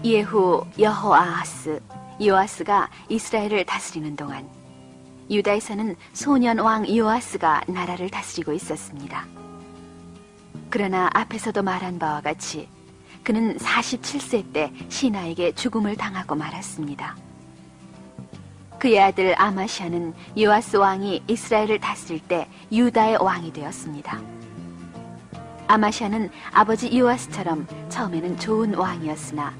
예후 여호아하스 요아스가 이스라엘을 다스리는 동안 유다에서는 소년 왕 요아스가 나라를 다스리고 있었습니다. 그러나 앞에서도 말한 바와 같이 그는 47세 때 신하에게 죽음을 당하고 말았습니다. 그의 아들 아마시아는 요아스 왕이 이스라엘을 다스릴 때 유다의 왕이 되었습니다. 아마시아는 아버지 요아스처럼 처음에는 좋은 왕이었으나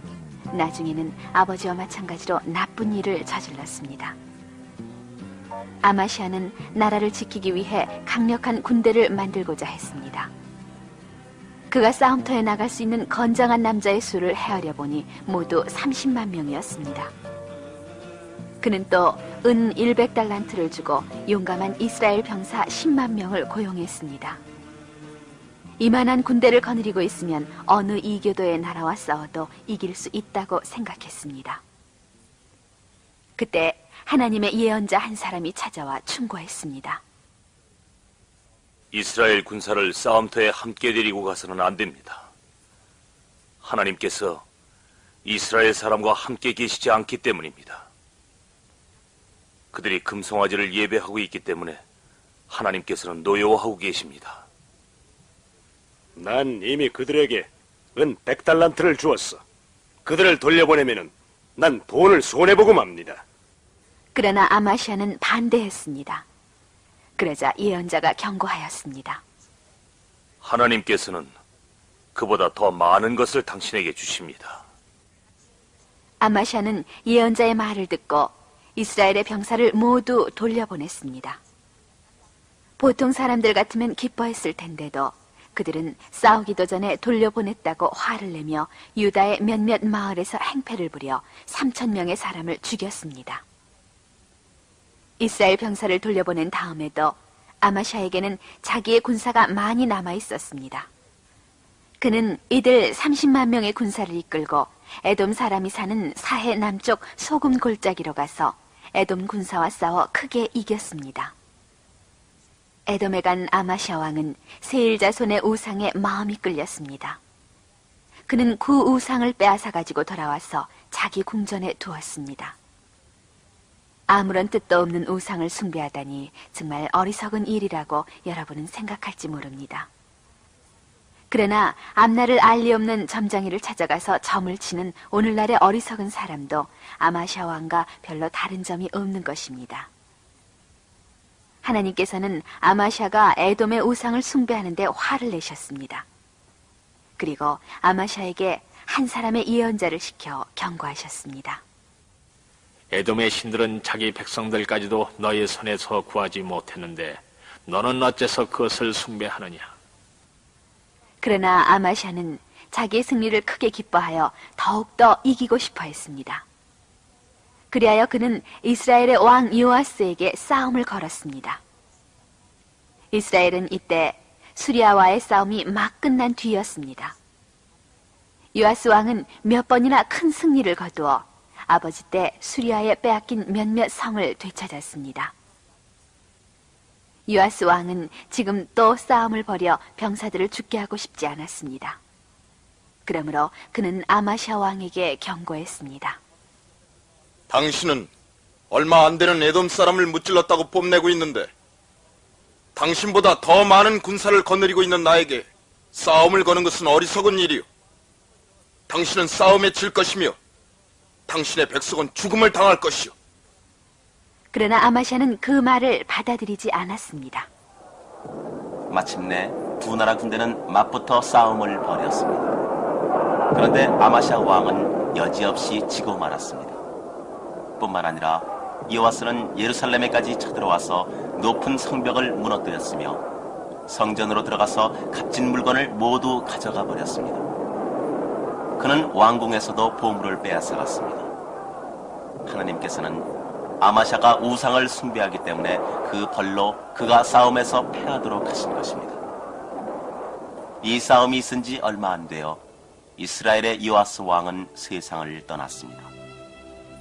나중에는 아버지와 마찬가지로 나쁜 일을 저질렀습니다. 아마시아는 나라를 지키기 위해 강력한 군대를 만들고자 했습니다. 그가 싸움터에 나갈 수 있는 건장한 남자의 수를 헤아려 보니 모두 30만 명이었습니다. 그는 또 은 100달란트를 주고 용감한 이스라엘 병사 10만 명을 고용했습니다. 이만한 군대를 거느리고 있으면 어느 이교도의 나라와 싸워도 이길 수 있다고 생각했습니다. 그때 하나님의 예언자 한 사람이 찾아와 충고했습니다. 이스라엘 군사를 싸움터에 함께 데리고 가서는 안 됩니다. 하나님께서 이스라엘 사람과 함께 계시지 않기 때문입니다. 그들이 금송아지를 예배하고 있기 때문에 하나님께서는 노여워하고 계십니다. 난 이미 그들에게 은 100달란트를 주었어. 그들을 돌려보내면은 난 돈을 손해보고 맙니다. 그러나 아마시아는 반대했습니다. 그러자 예언자가 경고하였습니다. 하나님께서는 그보다 더 많은 것을 당신에게 주십니다. 아마시아는 예언자의 말을 듣고 이스라엘의 병사를 모두 돌려보냈습니다. 보통 사람들 같으면 기뻐했을 텐데도 그들은 싸우기도 전에 돌려보냈다고 화를 내며 유다의 몇몇 마을에서 행패를 부려 3,000명의 사람을 죽였습니다. 이스라엘 병사를 돌려보낸 다음에도 아마샤에게는 자기의 군사가 많이 남아 있었습니다. 그는 이들 30만 명의 군사를 이끌고 에돔 사람이 사는 사해 남쪽 소금 골짜기로 가서 에돔 군사와 싸워 크게 이겼습니다. 에돔에 간 아마샤 왕은 세일 자손의 우상에 마음이 끌렸습니다. 그는 그 우상을 빼앗아 가지고 돌아와서 자기 궁전에 두었습니다. 아무런 뜻도 없는 우상을 숭배하다니 정말 어리석은 일이라고 여러분은 생각할지 모릅니다. 그러나 앞날을 알 리 없는 점장이를 찾아가서 점을 치는 오늘날의 어리석은 사람도 아마샤 왕과 별로 다른 점이 없는 것입니다. 하나님께서는 아마샤가 에돔의 우상을 숭배하는데 화를 내셨습니다. 그리고 아마샤에게 한 사람의 예언자를 시켜 경고하셨습니다. 에돔의 신들은 자기 백성들까지도 너의 손에서 구하지 못했는데 너는 어째서 그것을 숭배하느냐? 그러나 아마샤는 자기의 승리를 크게 기뻐하여 더욱더 이기고 싶어 했습니다. 그리하여 그는 이스라엘의 왕 요아스에게 싸움을 걸었습니다. 이스라엘은 이때 수리아와의 싸움이 막 끝난 뒤였습니다. 요아스 왕은 몇 번이나 큰 승리를 거두어 아버지 때 수리아에 빼앗긴 몇몇 성을 되찾았습니다. 요아스 왕은 지금 또 싸움을 벌여 병사들을 죽게 하고 싶지 않았습니다. 그러므로 그는 아마샤 왕에게 경고했습니다. 당신은 얼마 안 되는 에돔 사람을 무찔렀다고 뽐내고 있는데 당신보다 더 많은 군사를 거느리고 있는 나에게 싸움을 거는 것은 어리석은 일이요. 당신은 싸움에 질 것이며 당신의 백성은 죽음을 당할 것이요. 그러나 아마샤는 그 말을 받아들이지 않았습니다. 마침내 두 나라 군대는 맞붙어 싸움을 벌였습니다. 그런데 아마샤 왕은 여지없이 지고 말았습니다. 뿐만 아니라 요아스는 예루살렘에까지 쳐들어와서 높은 성벽을 무너뜨렸으며 성전으로 들어가서 값진 물건을 모두 가져가 버렸습니다. 그는 왕궁에서도 보물을 빼앗아갔습니다. 하나님께서는 아마샤가 우상을 숭배하기 때문에 그 벌로 그가 싸움에서 패하도록 하신 것입니다. 이 싸움이 있은 지 얼마 안 되어 이스라엘의 요아스 왕은 세상을 떠났습니다.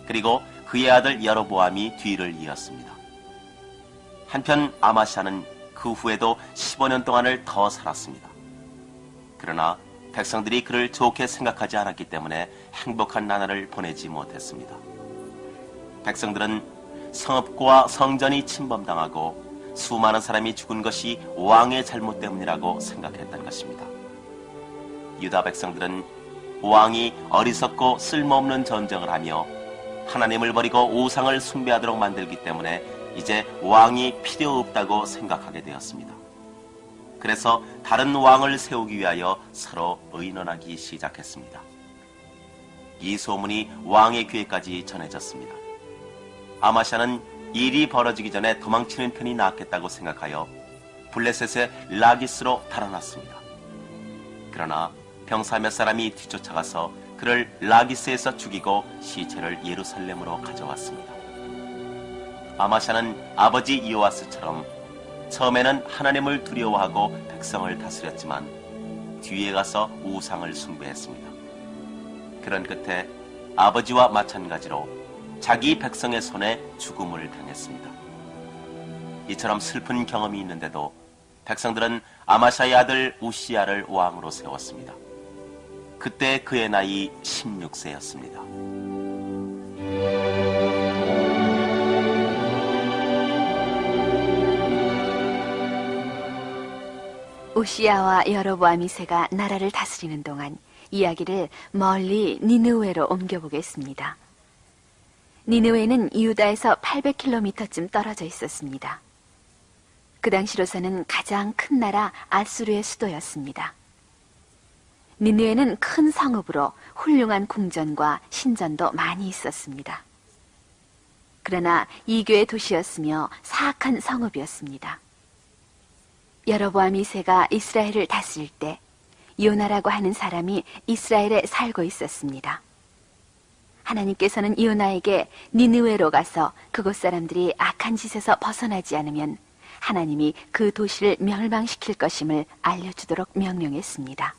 그리고 그의 아들 여로보암이 뒤를 이었습니다. 한편 아마샤는 그 후에도 15년 동안을 더 살았습니다. 그러나 백성들이 그를 좋게 생각하지 않았기 때문에 행복한 나날을 보내지 못했습니다. 백성들은 성읍과 성전이 침범당하고 수많은 사람이 죽은 것이 왕의 잘못 때문이라고 생각했던 것입니다. 유다 백성들은 왕이 어리석고 쓸모없는 전쟁을 하며 하나님을 버리고 우상을 숭배하도록 만들기 때문에 이제 왕이 필요 없다고 생각하게 되었습니다. 그래서 다른 왕을 세우기 위하여 서로 의논하기 시작했습니다. 이 소문이 왕의 귀에까지 전해졌습니다. 아마샤는 일이 벌어지기 전에 도망치는 편이 낫겠다고 생각하여 블레셋의 라기스로 달아났습니다. 그러나 병사 몇 사람이 뒤쫓아가서 그를 라기스에서 죽이고 시체를 예루살렘으로 가져왔습니다. 아마샤는 아버지 이호아스처럼 처음에는 하나님을 두려워하고 백성을 다스렸지만 뒤에 가서 우상을 숭배했습니다. 그런 끝에 아버지와 마찬가지로 자기 백성의 손에 죽음을 당했습니다. 이처럼 슬픈 경험이 있는데도 백성들은 아마샤의 아들 우시야를 왕으로 세웠습니다. 그때 그의 나이 16세였습니다. 우시야와 여로보암 2세가 나라를 다스리는 동안 이야기를 멀리 니느웨로 옮겨보겠습니다. 니느웨는 유다에서 800km쯤 떨어져 있었습니다. 그 당시로서는 가장 큰 나라 아수르의 수도였습니다. 니느웨는 큰 성읍으로 훌륭한 궁전과 신전도 많이 있었습니다. 그러나 이교의 도시였으며 사악한 성읍이었습니다. 여로보암 2세가 이스라엘을 다스릴 때 요나라고 하는 사람이 이스라엘에 살고 있었습니다. 하나님께서는 요나에게 니느웨로 가서 그곳 사람들이 악한 짓에서 벗어나지 않으면 하나님이 그 도시를 멸망시킬 것임을 알려주도록 명령했습니다.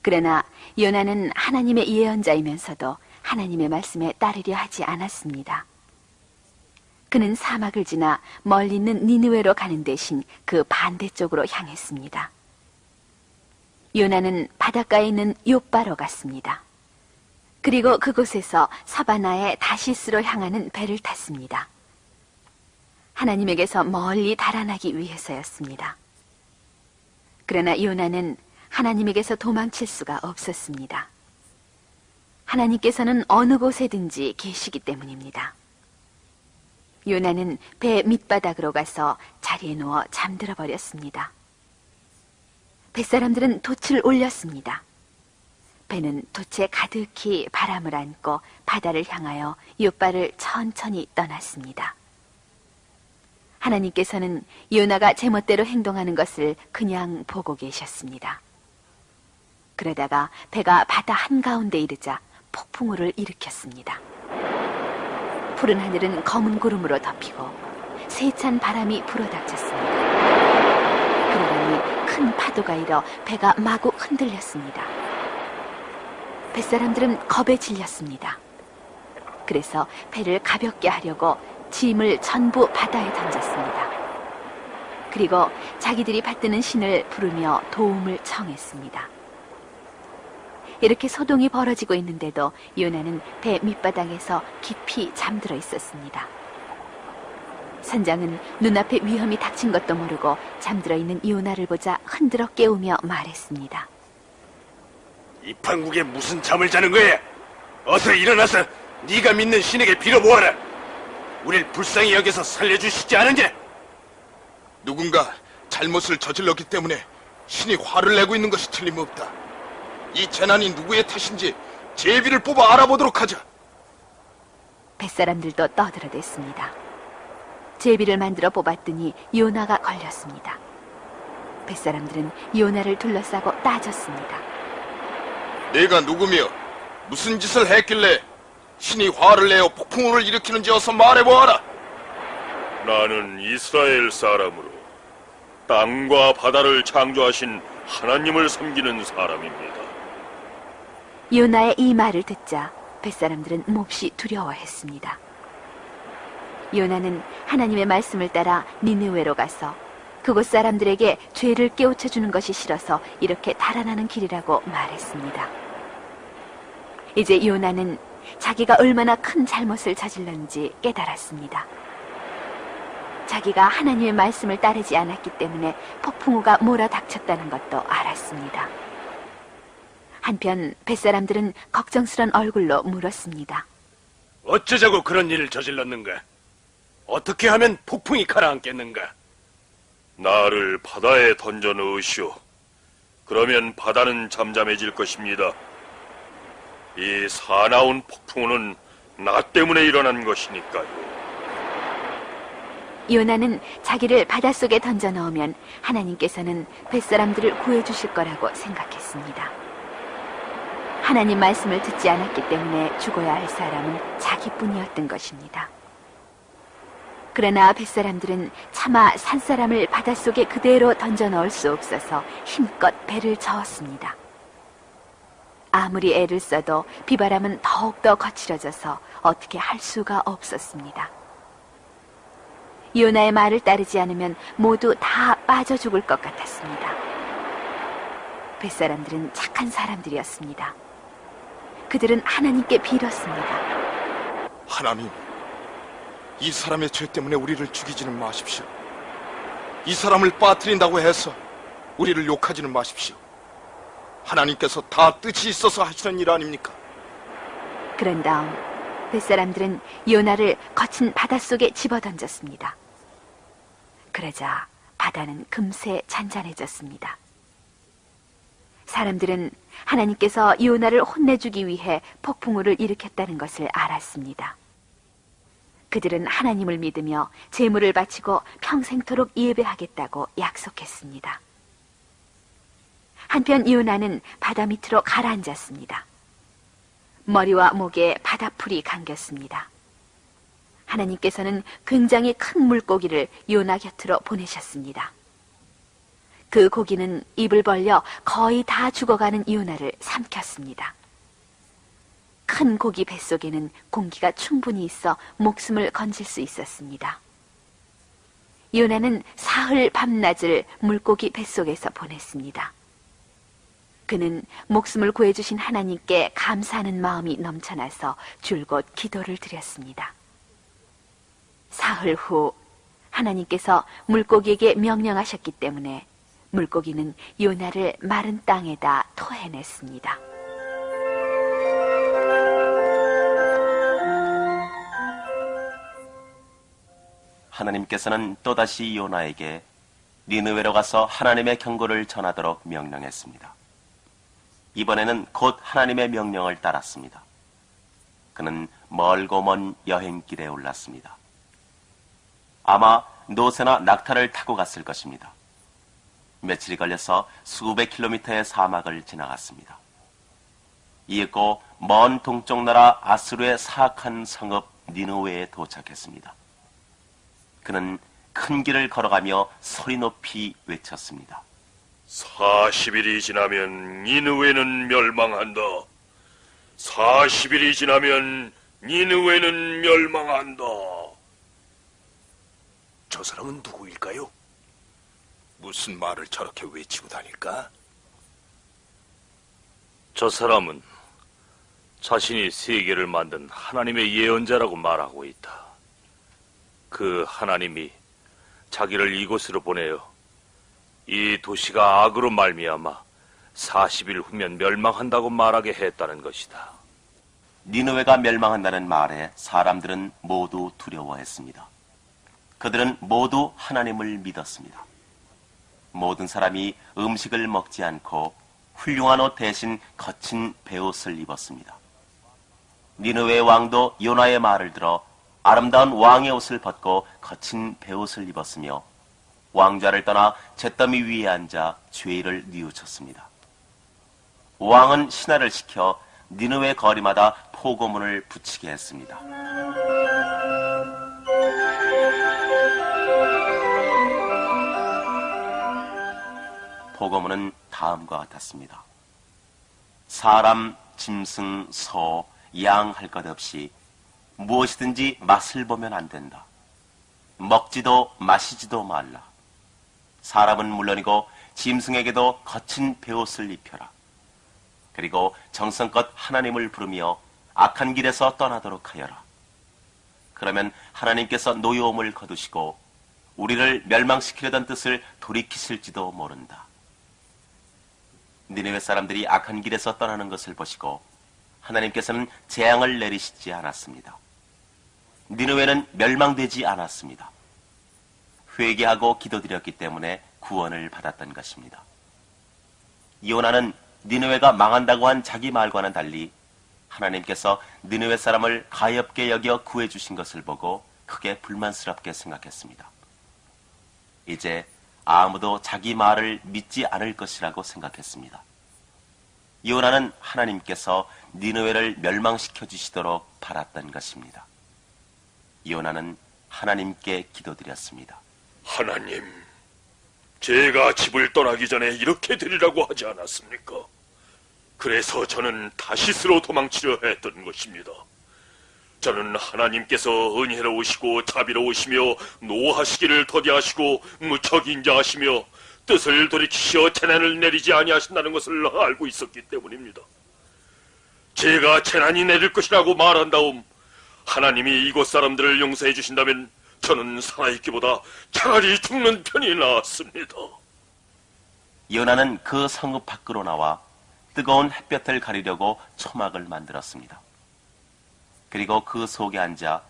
그러나 요나는 하나님의 예언자이면서도 하나님의 말씀에 따르려 하지 않았습니다. 그는 사막을 지나 멀리 있는 니느웨로 가는 대신 그 반대쪽으로 향했습니다. 요나는 바닷가에 있는 욥바로 갔습니다. 그리고 그곳에서 서바나의 다시스로 향하는 배를 탔습니다. 하나님에게서 멀리 달아나기 위해서였습니다. 그러나 요나는 하나님에게서 도망칠 수가 없었습니다. 하나님께서는 어느 곳에든지 계시기 때문입니다. 요나는 배 밑바닥으로 가서 자리에 누워 잠들어 버렸습니다. 뱃사람들은 돛을 올렸습니다. 배는 돛에 가득히 바람을 안고 바다를 향하여 욥바를 천천히 떠났습니다. 하나님께서는 요나가 제멋대로 행동하는 것을 그냥 보고 계셨습니다. 그러다가 배가 바다 한가운데 이르자 폭풍우를 일으켰습니다. 푸른 하늘은 검은 구름으로 덮이고 세찬 바람이 불어닥쳤습니다. 그러더니 큰 파도가 일어 배가 마구 흔들렸습니다. 뱃사람들은 겁에 질렸습니다. 그래서 배를 가볍게 하려고 짐을 전부 바다에 던졌습니다. 그리고 자기들이 받드는 신을 부르며 도움을 청했습니다. 이렇게 소동이 벌어지고 있는데도 요나는 배 밑바닥에서 깊이 잠들어 있었습니다. 선장은 눈앞에 위험이 닥친 것도 모르고 잠들어 있는 요나를 보자 흔들어 깨우며 말했습니다. 이 판국에 무슨 잠을 자는 거야? 어서 일어나서 네가 믿는 신에게 빌어보아라. 우릴 불쌍히 여겨서 살려주시지 않으냐? 누군가 잘못을 저질렀기 때문에 신이 화를 내고 있는 것이 틀림없다. 이 재난이 누구의 탓인지 제비를 뽑아 알아보도록 하자. 뱃사람들도 떠들어댔습니다. 제비를 만들어 뽑았더니 요나가 걸렸습니다. 뱃사람들은 요나를 둘러싸고 따졌습니다. 내가 누구며 무슨 짓을 했길래 신이 화를 내어 폭풍우를 일으키는지 어서 말해보아라. 나는 이스라엘 사람으로 땅과 바다를 창조하신 하나님을 섬기는 사람입니다. 요나의 이 말을 듣자 뱃사람들은 몹시 두려워했습니다. 요나는 하나님의 말씀을 따라 니느웨로 가서 그곳 사람들에게 죄를 깨우쳐 주는 것이 싫어서 이렇게 달아나는 길이라고 말했습니다. 이제 요나는 자기가 얼마나 큰 잘못을 저질렀는지 깨달았습니다. 자기가 하나님의 말씀을 따르지 않았기 때문에 폭풍우가 몰아닥쳤다는 것도 알았습니다. 한편 뱃사람들은 걱정스런 얼굴로 물었습니다. 어쩌자고 그런 일을 저질렀는가? 어떻게 하면 폭풍이 가라앉겠는가? 나를 바다에 던져 넣으시오. 그러면 바다는 잠잠해질 것입니다. 이 사나운 폭풍우는 나 때문에 일어난 것이니까요. 요나는 자기를 바닷속에 던져 넣으면 하나님께서는 뱃사람들을 구해주실 거라고 생각했습니다. 하나님 말씀을 듣지 않았기 때문에 죽어야 할 사람은 자기뿐이었던 것입니다. 그러나 뱃사람들은 차마 산사람을 바닷속에 그대로 던져 넣을 수 없어서 힘껏 배를 저었습니다. 아무리 애를 써도 비바람은 더욱더 거칠어져서 어떻게 할 수가 없었습니다. 요나의 말을 따르지 않으면 모두 다 빠져 죽을 것 같았습니다. 뱃사람들은 착한 사람들이었습니다. 그들은 하나님께 빌었습니다. 하나님, 이 사람의 죄 때문에 우리를 죽이지는 마십시오. 이 사람을 빠뜨린다고 해서 우리를 욕하지는 마십시오. 하나님께서 다 뜻이 있어서 하시는 일 아닙니까? 그런 다음 뱃사람들은 요나를 거친 바닷속에 집어던졌습니다. 그러자 바다는 금세 잔잔해졌습니다. 사람들은 하나님께서 요나를 혼내주기 위해 폭풍우를 일으켰다는 것을 알았습니다. 그들은 하나님을 믿으며 제물을 바치고 평생토록 예배하겠다고 약속했습니다. 한편 요나는 바다 밑으로 가라앉았습니다. 머리와 목에 바다풀이 감겼습니다. 하나님께서는 굉장히 큰 물고기를 요나 곁으로 보내셨습니다. 그 고기는 입을 벌려 거의 다 죽어가는 요나를 삼켰습니다. 큰 고기 뱃속에는 공기가 충분히 있어 목숨을 건질 수 있었습니다. 요나는 사흘 밤낮을 물고기 뱃속에서 보냈습니다. 그는 목숨을 구해주신 하나님께 감사하는 마음이 넘쳐나서 줄곧 기도를 드렸습니다. 사흘 후 하나님께서 물고기에게 명령하셨기 때문에 물고기는 요나를 마른 땅에다 토해냈습니다. 하나님께서는 또다시 요나에게 니느웨로 가서 하나님의 경고를 전하도록 명령했습니다. 이번에는 곧 하나님의 명령을 따랐습니다. 그는 멀고 먼 여행길에 올랐습니다. 아마 노새나 낙타를 타고 갔을 것입니다. 며칠이 걸려서 수백 킬로미터의 사막을 지나갔습니다. 이윽고 먼 동쪽 나라 아수르의 사악한 성읍 니느웨에 도착했습니다. 그는 큰 길을 걸어가며 소리 높이 외쳤습니다. 40일이 지나면 니느웨는 멸망한다. 40일이 지나면 니느웨는 멸망한다. 저 사람은 누구일까요? 무슨 말을 저렇게 외치고 다닐까? 저 사람은 자신이 세계를 만든 하나님의 예언자라고 말하고 있다. 그 하나님이 자기를 이곳으로 보내어 이 도시가 악으로 말미암아 40일 후면 멸망한다고 말하게 했다는 것이다. 니느웨가 멸망한다는 말에 사람들은 모두 두려워했습니다. 그들은 모두 하나님을 믿었습니다. 모든 사람이 음식을 먹지 않고 훌륭한 옷 대신 거친 베옷을 입었습니다. 니느웨 왕도 요나의 말을 들어 아름다운 왕의 옷을 벗고 거친 베옷을 입었으며 왕좌를 떠나 잿더미 위에 앉아 죄를 뉘우쳤습니다. 왕은 신하를 시켜 니느웨 거리마다 포고문을 붙이게 했습니다. 포고문은 다음과 같았습니다. 사람, 짐승, 소, 양 할 것 없이 무엇이든지 맛을 보면 안 된다. 먹지도 마시지도 말라. 사람은 물론이고 짐승에게도 거친 베옷을 입혀라. 그리고 정성껏 하나님을 부르며 악한 길에서 떠나도록 하여라. 그러면 하나님께서 노여움을 거두시고 우리를 멸망시키려던 뜻을 돌이키실지도 모른다. 니느웨 사람들이 악한 길에서 떠나는 것을 보시고 하나님께서는 재앙을 내리시지 않았습니다. 니느웨는 멸망되지 않았습니다. 회개하고 기도드렸기 때문에 구원을 받았던 것입니다. 요나는 니느웨가 망한다고 한 자기 말과는 달리 하나님께서 니느웨 사람을 가엾게 여겨 구해주신 것을 보고 크게 불만스럽게 생각했습니다. 이제 아무도 자기 말을 믿지 않을 것이라고 생각했습니다. 요나는 하나님께서 니느웨를 멸망시켜 주시도록 바랐던 것입니다. 요나는 하나님께 기도드렸습니다. 하나님, 제가 집을 떠나기 전에 이렇게 되리라고 하지 않았습니까? 그래서 저는 다시스로 도망치려 했던 것입니다. 저는 하나님께서 은혜로우시고 자비로우시며 노하시기를 더디하시고 무척 인자하시며 뜻을 돌이키시어 재난을 내리지 아니하신다는 것을 알고 있었기 때문입니다. 제가 재난이 내릴 것이라고 말한 다음 하나님이 이곳 사람들을 용서해 주신다면 저는 살아있기보다 차라리 죽는 편이 나았습니다. 요나는 그 성읍 밖으로 나와 뜨거운 햇볕을 가리려고 초막을 만들었습니다. 그리고 그 속에 앉아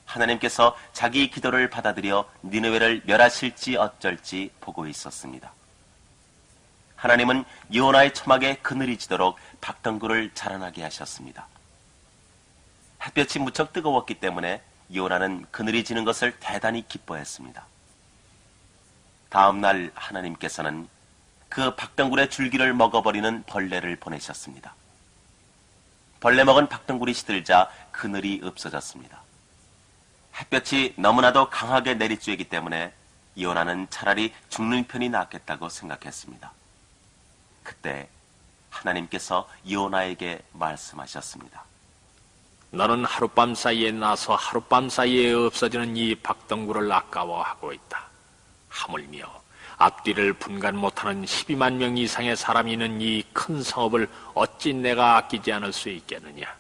하나님께서 자기 기도를 받아들여 니느웨를 멸하실지 어쩔지 보고 있었습니다. 하나님은 요나의 초막에 그늘이 지도록 박덩굴을 자라나게 하셨습니다. 햇볕이 무척 뜨거웠기 때문에 요나는 그늘이 지는 것을 대단히 기뻐했습니다. 다음 날 하나님께서는 그 박덩굴의 줄기를 먹어버리는 벌레를 보내셨습니다. 벌레 먹은 박덩굴이 시들자 그늘이 없어졌습니다. 햇볕이 너무나도 강하게 내리쬐기 때문에 요나는 차라리 죽는 편이 낫겠다고 생각했습니다. 그때 하나님께서 요나에게 말씀하셨습니다. 너는 하룻밤 사이에 나서 하룻밤 사이에 없어지는 이 박덩굴을 아까워하고 있다. 하물며 앞뒤를 분간 못하는 12만 명 이상의 사람이 있는 이 큰 성읍을 어찌 내가 아끼지 않을 수 있겠느냐.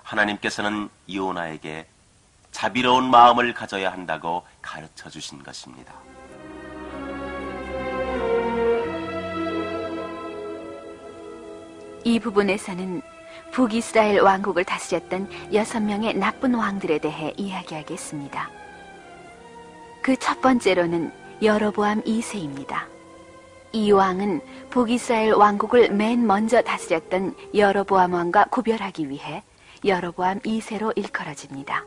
하나님께서는 요나에게 자비로운 마음을 가져야 한다고 가르쳐 주신 것입니다. 이 부분에서는 북이스라엘 왕국을 다스렸던 6명의 나쁜 왕들에 대해 이야기하겠습니다. 그 첫 번째로는 여로보암 2세입니다. 이 왕은 북이스라엘 왕국을 맨 먼저 다스렸던 여로보암 왕과 구별하기 위해 여로보암 2세로 일컬어집니다.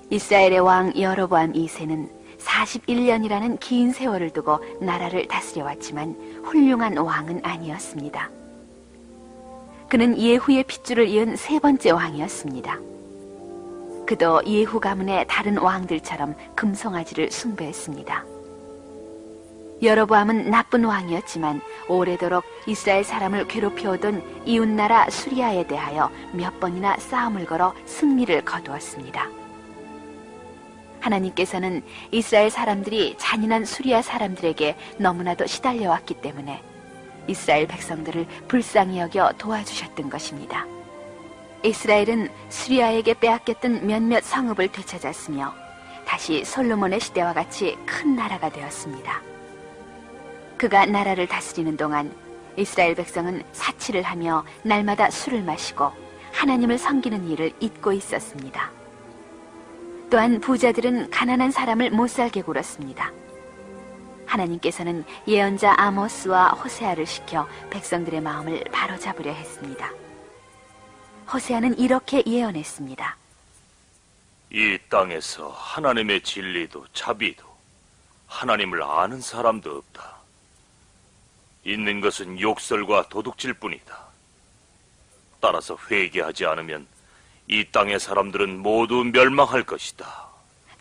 이스라엘의 왕 여로보암 2세는 41년이라는 긴 세월을 두고 나라를 다스려왔지만 훌륭한 왕은 아니었습니다. 그는 예후의 핏줄을 이은 세 번째 왕이었습니다. 그도 예후 가문의 다른 왕들처럼 금송아지를 숭배했습니다. 여로보암은 나쁜 왕이었지만 오래도록 이스라엘 사람을 괴롭혀오던 이웃나라 수리아에 대하여 몇 번이나 싸움을 걸어 승리를 거두었습니다. 하나님께서는 이스라엘 사람들이 잔인한 수리아 사람들에게 너무나도 시달려왔기 때문에 이스라엘 백성들을 불쌍히 여겨 도와주셨던 것입니다. 이스라엘은 수리아에게 빼앗겼던 몇몇 성읍을 되찾았으며 다시 솔로몬의 시대와 같이 큰 나라가 되었습니다. 그가 나라를 다스리는 동안 이스라엘 백성은 사치를 하며 날마다 술을 마시고 하나님을 섬기는 일을 잊고 있었습니다. 또한 부자들은 가난한 사람을 못살게 굴었습니다. 하나님께서는 예언자 아모스와 호세아를 시켜 백성들의 마음을 바로잡으려 했습니다. 호세아는 이렇게 예언했습니다. 이 땅에서 하나님의 진리도 자비도 하나님을 아는 사람도 없다. 있는 것은 욕설과 도둑질 뿐이다. 따라서 회개하지 않으면 이 땅의 사람들은 모두 멸망할 것이다.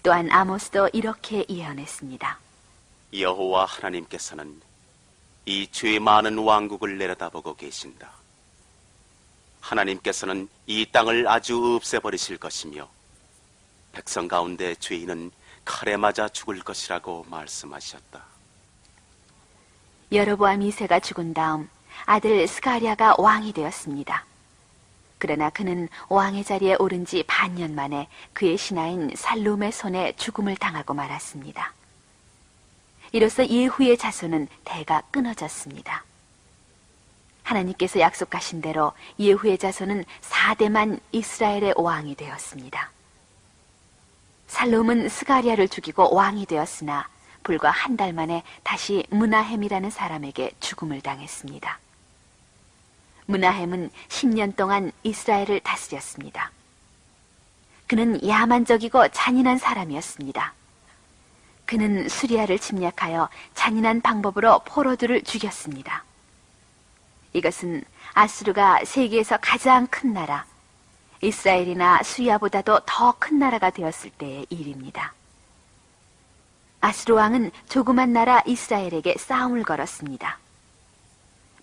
또한 아모스도 이렇게 예언했습니다. 여호와 하나님께서는 이 죄 많은 왕국을 내려다보고 계신다. 하나님께서는 이 땅을 아주 없애버리실 것이며 백성 가운데 죄인은 칼에 맞아 죽을 것이라고 말씀하셨다. 여로보암 2세가 죽은 다음 아들 스가랴가 왕이 되었습니다. 그러나 그는 왕의 자리에 오른 지 반년 만에 그의 신하인 살룸의 손에 죽음을 당하고 말았습니다. 이로써 예후의 자손은 대가 끊어졌습니다. 하나님께서 약속하신 대로 예후의 자손은 4대만 이스라엘의 왕이 되었습니다. 살룸은 스가랴를 죽이고 왕이 되었으나 불과 한 달 만에 다시 므나헴이라는 사람에게 죽음을 당했습니다. 므나헴은 10년 동안 이스라엘을 다스렸습니다. 그는 야만적이고 잔인한 사람이었습니다. 그는 수리아를 침략하여 잔인한 방법으로 포로들을 죽였습니다. 이것은 아수르가 세계에서 가장 큰 나라, 이스라엘이나 수리아보다도 더 큰 나라가 되었을 때의 일입니다. 아수르 왕은 조그만 나라 이스라엘에게 싸움을 걸었습니다.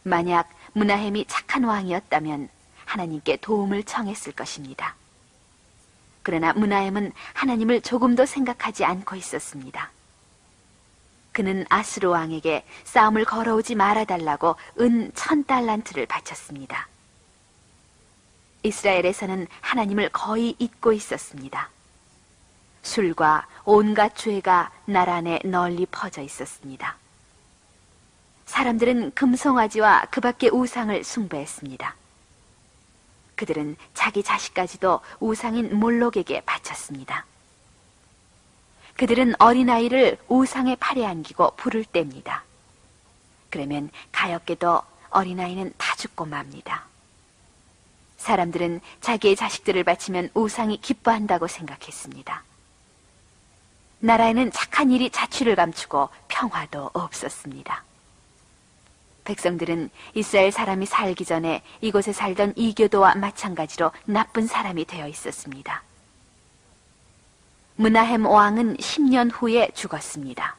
만약 므나헴이 착한 왕이었다면 하나님께 도움을 청했을 것입니다. 그러나 므나헴은 하나님을 조금도 생각하지 않고 있었습니다. 그는 아수르 왕에게 싸움을 걸어오지 말아달라고 은 1000달란트를 바쳤습니다. 이스라엘에서는 하나님을 거의 잊고 있었습니다. 술과 온갖 죄가 나라 안에 널리 퍼져 있었습니다. 사람들은 금송아지와 그 밖의 우상을 숭배했습니다. 그들은 자기 자식까지도 우상인 몰록에게 바쳤습니다. 그들은 어린아이를 우상의 팔에 안기고 불을 뗍니다. 그러면 가엾게도 어린아이는 다 죽고 맙니다. 사람들은 자기의 자식들을 바치면 우상이 기뻐한다고 생각했습니다. 나라에는 착한 일이 자취를 감추고 평화도 없었습니다. 백성들은 이스라엘 사람이 살기 전에 이곳에 살던 이교도와 마찬가지로 나쁜 사람이 되어 있었습니다. 므나헴 왕은 10년 후에 죽었습니다.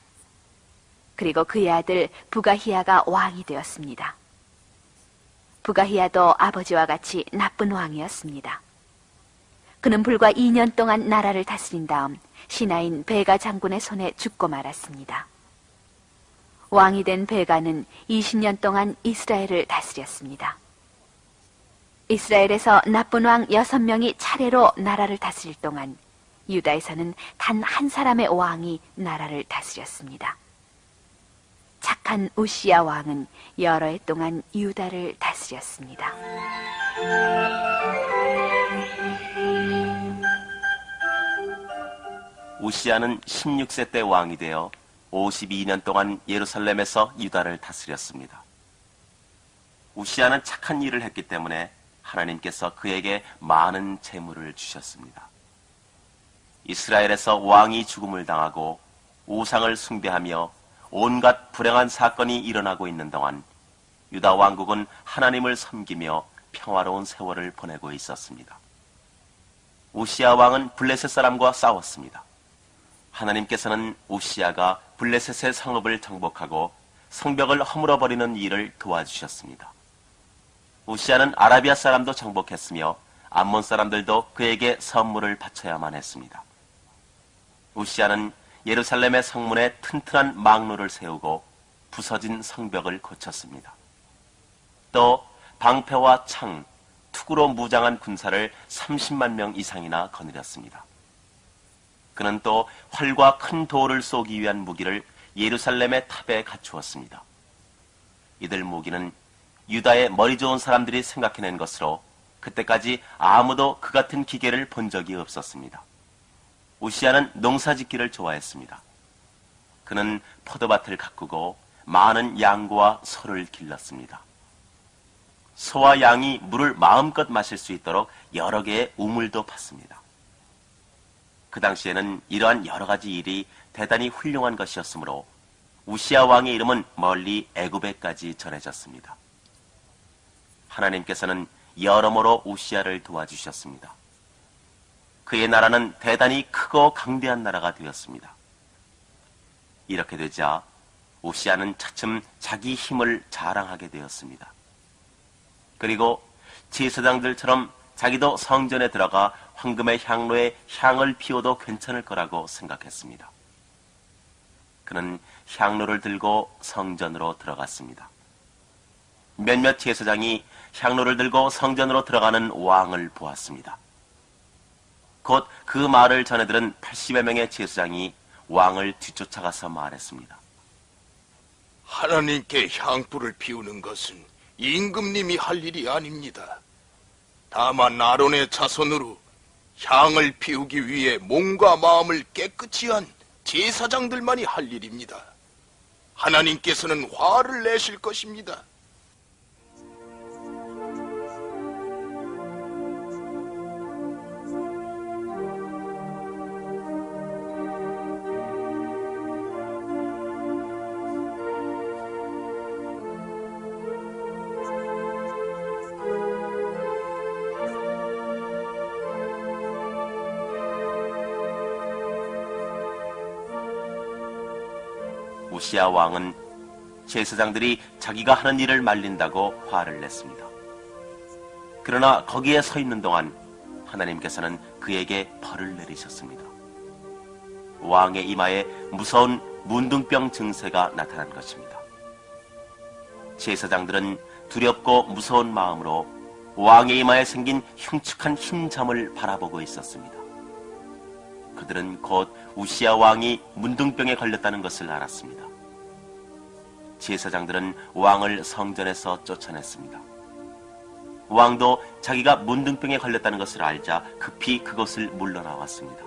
그리고 그의 아들 부가히야가 왕이 되었습니다. 부가히야도 아버지와 같이 나쁜 왕이었습니다. 그는 불과 2년 동안 나라를 다스린 다음 신하인 베가 장군의 손에 죽고 말았습니다. 왕이 된 베가는 20년 동안 이스라엘을 다스렸습니다. 이스라엘에서 나쁜 왕 6명이 차례로 나라를 다스릴 동안 유다에서는 단 한 사람의 왕이 나라를 다스렸습니다. 착한 우시야 왕은 여러 해 동안 유다를 다스렸습니다. 우시야는 16세 때 왕이 되어 52년 동안 예루살렘에서 유다를 다스렸습니다. 우시야는 착한 일을 했기 때문에 하나님께서 그에게 많은 재물을 주셨습니다. 이스라엘에서 왕이 죽음을 당하고 우상을 숭배하며 온갖 불행한 사건이 일어나고 있는 동안 유다 왕국은 하나님을 섬기며 평화로운 세월을 보내고 있었습니다. 우시야 왕은 블레셋 사람과 싸웠습니다. 하나님께서는 우시야가 블레셋의 성읍을 정복하고 성벽을 허물어버리는 일을 도와주셨습니다. 우시야는 아라비아 사람도 정복했으며 암몬 사람들도 그에게 선물을 바쳐야만 했습니다. 우시야는 예루살렘의 성문에 튼튼한 망루를 세우고 부서진 성벽을 고쳤습니다. 또 방패와 창, 투구로 무장한 군사를 30만 명 이상이나 거느렸습니다. 그는 또 활과 큰 돌을 쏘기 위한 무기를 예루살렘의 탑에 갖추었습니다. 이들 무기는 유다의 머리 좋은 사람들이 생각해낸 것으로 그때까지 아무도 그 같은 기계를 본 적이 없었습니다. 우시야는 농사짓기를 좋아했습니다. 그는 포도밭을 가꾸고 많은 양과 소를 길렀습니다. 소와 양이 물을 마음껏 마실 수 있도록 여러 개의 우물도 팠습니다. 그 당시에는 이러한 여러 가지 일이 대단히 훌륭한 것이었으므로 우시야 왕의 이름은 멀리 애굽에까지 전해졌습니다. 하나님께서는 여러모로 우시야를 도와주셨습니다. 그의 나라는 대단히 크고 강대한 나라가 되었습니다. 이렇게 되자 우시야는 차츰 자기 힘을 자랑하게 되었습니다. 그리고 제사장들처럼 자기도 성전에 들어가 황금의 향로에 향을 피워도 괜찮을 거라고 생각했습니다. 그는 향로를 들고 성전으로 들어갔습니다. 몇몇 제사장이 향로를 들고 성전으로 들어가는 왕을 보았습니다. 곧 그 말을 전해 들은 80여 명의 제사장이 왕을 뒤쫓아가서 말했습니다. 하나님께 향불을 피우는 것은 임금님이 할 일이 아닙니다. 다만 아론의 자손으로 향을 피우기 위해 몸과 마음을 깨끗이 한 제사장들만이 할 일입니다. 하나님께서는 화를 내실 것입니다. 우시야 왕은 제사장들이 자기가 하는 일을 말린다고 화를 냈습니다. 그러나 거기에 서 있는 동안 하나님께서는 그에게 벌을 내리셨습니다. 왕의 이마에 무서운 문둥병 증세가 나타난 것입니다. 제사장들은 두렵고 무서운 마음으로 왕의 이마에 생긴 흉측한 흰점을 바라보고 있었습니다. 그들은 곧 우시야 왕이 문둥병에 걸렸다는 것을 알았습니다. 제사장들은 왕을 성전에서 쫓아냈습니다. 왕도 자기가 문둥병에 걸렸다는 것을 알자 급히 그곳을 물러나왔습니다.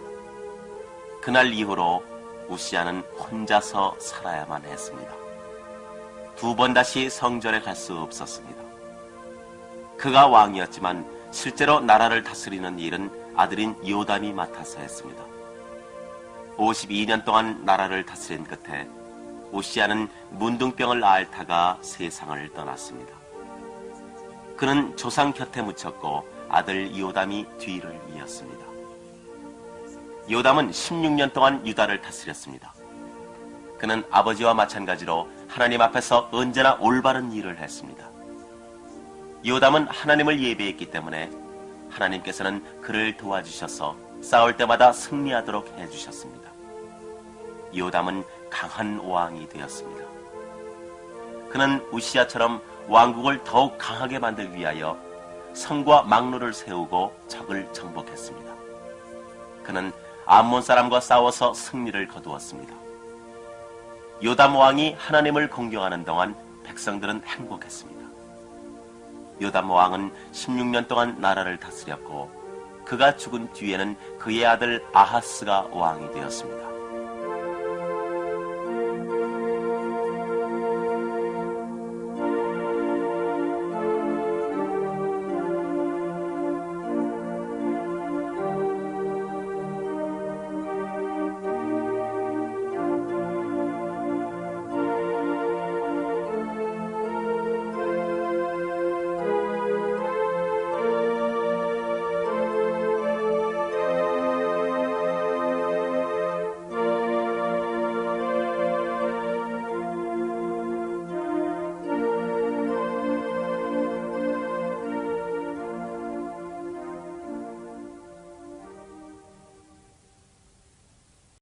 그날 이후로 우시야는 혼자서 살아야만 했습니다. 2번 다시 성전에 갈 수 없었습니다. 그가 왕이었지만 실제로 나라를 다스리는 일은 아들인 요담이 맡아서 했습니다. 52년 동안 나라를 다스린 끝에 우시야는 문둥병을 앓다가 세상을 떠났습니다. 그는 조상 곁에 묻혔고 아들 요담이 뒤를 이었습니다. 요담은 16년 동안 유다를 다스렸습니다. 그는 아버지와 마찬가지로 하나님 앞에서 언제나 올바른 일을 했습니다. 요담은 하나님을 예배했기 때문에 하나님께서는 그를 도와주셔서 싸울 때마다 승리하도록 해주셨습니다. 요담은 강한 왕이 되었습니다. 그는 우시야처럼 왕국을 더욱 강하게 만들기 위하여 성과 망로를 세우고 적을 정복했습니다. 그는 암몬 사람과 싸워서 승리를 거두었습니다. 요담 왕이 하나님을 공경하는 동안 백성들은 행복했습니다. 요담 왕은 16년 동안 나라를 다스렸고 그가 죽은 뒤에는 그의 아들 아하스가 왕이 되었습니다.